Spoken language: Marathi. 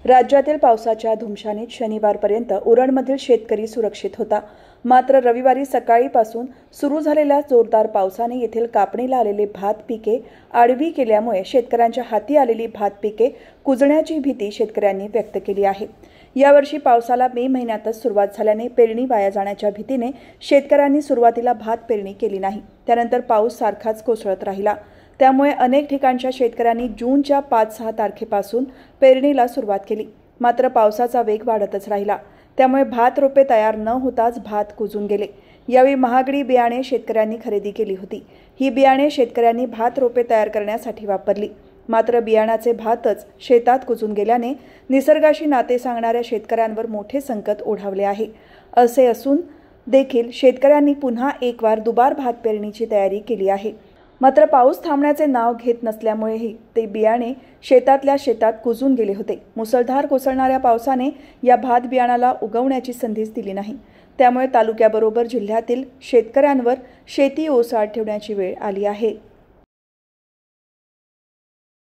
राज्यातील पावसाच्या धुमशानीत शनिवारपर्यंत उरणमधील शेतकरी सुरक्षित होता. मात्र रविवारी सकाळीपासून सुरू झालेल्या जोरदार पावसाने येथील कापणीला आलेले भात पिके आडवी केल्यामुळे शेतकऱ्यांच्या हाती आलेली भात पिके कुजण्याची भीती शेतकऱ्यांनी व्यक्त केली आहे. यावर्षी पावसाला मे महिन्यातच सुरुवात झाल्याने पेरणी वाया जाण्याच्या भीतीने शेतकऱ्यांनी सुरुवातीला भात पेरणी केली नाही. त्यानंतर पाऊस सारखाच कोसळत राहिला. त्यामुळे अनेक ठिकाणच्या शेतकऱ्यांनी जूनच्या 5-6 तारखेपासून पेरणीला सुरुवात केली. मात्र पावसाचा वेग वाढतच राहिला. त्यामुळे भात रोपे तयार न होताच भात कुजून गेले. यावेळी महागडी बियाणे शेतकऱ्यांनी खरेदी केली होती. ही बियाणे शेतकऱ्यांनी भात रोपे तयार करण्यासाठी वापरली. मात्र बियाणाचे भातच शेतात कुजून गेल्याने निसर्गाशी नाते सांगणाऱ्या शेतकऱ्यांवर मोठे संकट ओढावले आहे. असे असून देखील शेतकऱ्यांनी पुन्हा एकवार दुबार भात पेरणीची तयारी केली आहे. मात्र पाऊस थांबण्याचे नाव घेत नसल्यामुळेही ते बियाणे शेतातल्या शेतात कुजून गेले होते. मुसळधार कोसळणाऱ्या पावसाने या भात बियाणाला उगवण्याची संधीच दिली नाही. त्यामुळे तालुक्याबरोबर जिल्ह्यातील शेतकऱ्यांवर शेती ओसाड ठेवण्याची वेळ आली आहे.